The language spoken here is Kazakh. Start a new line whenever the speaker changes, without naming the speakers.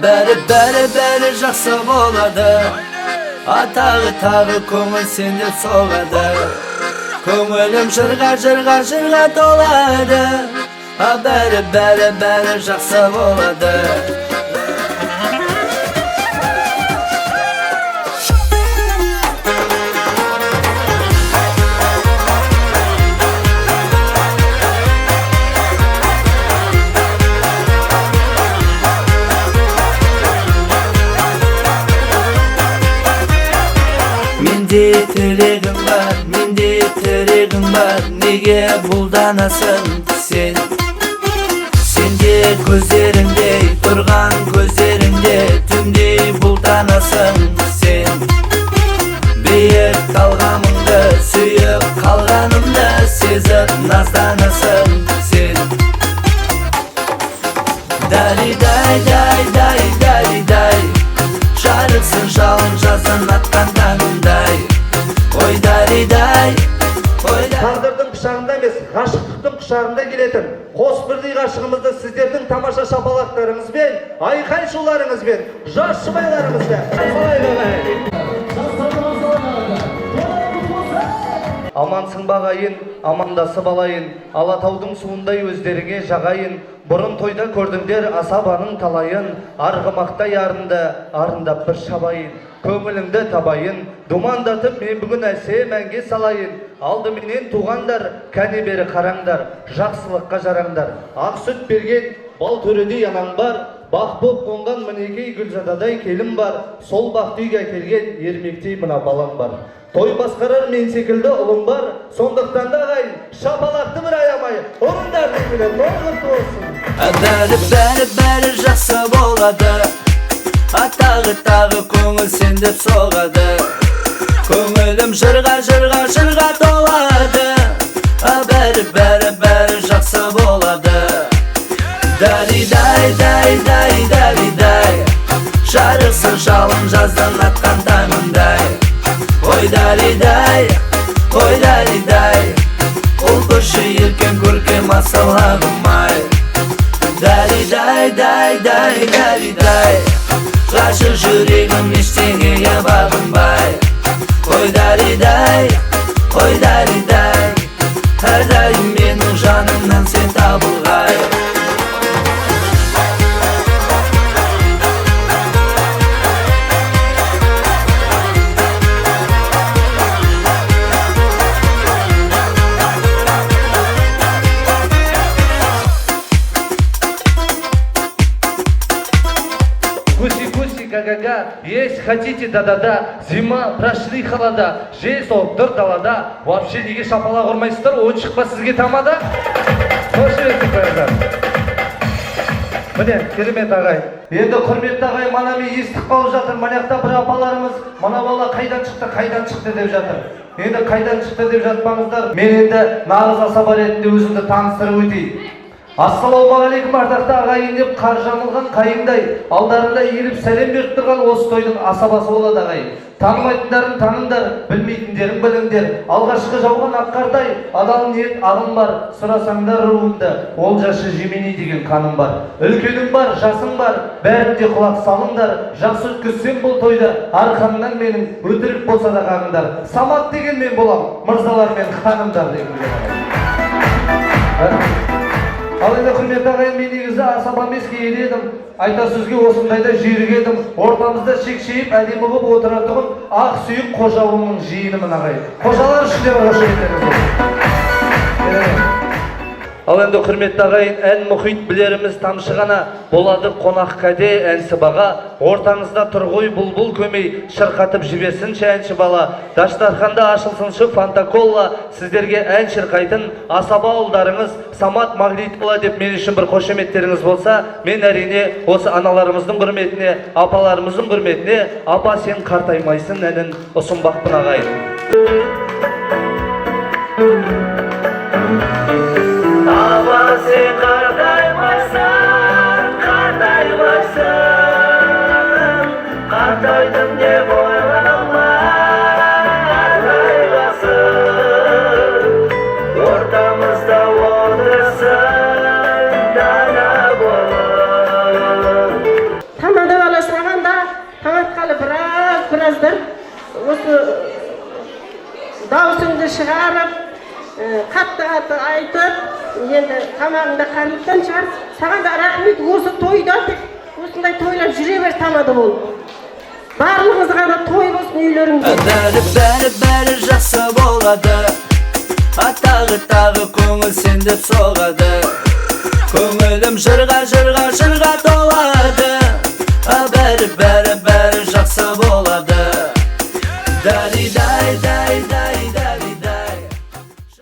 Beri жақсы болады. Тағы көңіл сенде соғады. Көңілім жырға толады. Бәрі жақсы болады. Менде тірегім бар, неге бұлданасың сен? Сенде көздеріңдей, тұрған көздеріңде, түндей бұлданасың сен. Биік талғамыңды, сүйіп қалғанымды сезіп назданасың сен. Дали-дай, жарықсың жалын жазын атқан таңымдай. Ой дали-дай.
Тағдырдың құшағында емес, ғашықтықтың құшағында келетін қос бірдей ғашығымызды сіздердің тамаша шапалақтарыңызбен, айқай шуларыңызбен, жас жұбайларыңызды амансың бағайын, амандасып алайын, Алатаудың суындай өздеріңе жағайын. Бұрын тойда көрдіңдер асабаның талайын, арғымақтай арындап бір шабайын. Көңіліңді табайын, думандатып мен бүгін әсем әнге салайын. Алдыменен туғандар, кәне бері қараңдар, жақсылыққа жараңдар. Ақ сүт берген бал төредей анаң бар, бақ боп қонған мінекей гүлзададай келім бар. Сол бақты үйге келген ермектей мына балам бар. Той басқарар мен секілді ұлым бар, сондықтан да ағайын, шапалақты бір аямай, ұрындар менен тоғырты болсын.
Бәрі жақсы болады. Тағы көңіл сендеп соғады. Көңілім жырға толады. Бәрі жақсы болады. Дали-дай, жарықсың жалын жаздан атқан таңымдай. Ой дали-дай, ол көрші еркен көркем асылағым-ай. Дали-дай, ғашық жүрегім ештеңеге бағынбай. Ой дали-дай, әрдайым менің жанымнан сен табылғай.
Есть хотите да-да-да, зима прошли холода, жел соғып тұр далада. Вообще неге шапалақ ұрмайсыздар, ойын шықпа сізге тамада? Қош берсін қойыңдар. Міне, керемет ағай. Енді құрметті ағай, мана мен естік қалып жатыр. Манақта бір апаларымыз, мана бала қайдан шықты деп жатыр. Енді қайдан шықты деп жатпаңыздар. Мен енді нағыз асаба ретінде өзімді таныстырып өтейін. Ассалаумағалейкум ардақты ағайын деп қар жамылған қайыңдай, алдарында еліп сәлем беріп тұрған осы тойдың асабасы болады ағайын. Танымайтындарын таныңдар, білмейтіндерін біліңдер. Алғашқы жауған аққардай, адал ниет ағым бар, сұрасаңдар руымды, ол жашы жеменей деген қаным бар. Үлкенің бар, жасың бар, бәрінде құлақ салыңдар. Жақсы өткізсем бұл тойды, арқаңнан менің өтірік болса да қағыңдар. Самат деген мен болам, мырзалар мен ханымдар деген. Ал енді құрметті ағайын, мен негізі асаба емес киелі едім. Айта сөзге осындайда жүйрік едім. Ортамызда шекшейіп әдемі болып отыратұғын ақ сүйік қожауымның жиынымын ағайын. Қожалар үшінде қош еттеріңіз болсын. Ал енді құрметті ағайын, ән мұхит білеріміз тамшы ғана, болады қонақ кәде әнсі баға. Ортаңызда тұрғой бұлбұл көмей, шырқатып жіберсінші әнші бала. Даштарханда ашылсыншы фантаколла, сіздерге ән шырқайтын асаба ұлдарыңыз Самат Мағлитұлы деп мен үшін бір қошеметтеріңіз болса, мен әрине осы аналарымыздың құрметіне, апаларымыздың құрметіне апа сен қартаймайсың әнін ұсынбақпын ағайын. Апа сен қартаймайсың, қартайдым деп ойлама, қартайғасың, ортамызда отырсың, дана болып.
Тамада dışarı çıkarıp katı aytıp endi tamamında karlıktan çıkarıp sana da rahmet осы тойда осындай тойлар жүре бер тамада болып барлығыңызға да той болсын үйлеріңде
бәрі жақсы болады тағы көңіл сендеп соғады көңілім жырға толады бәрі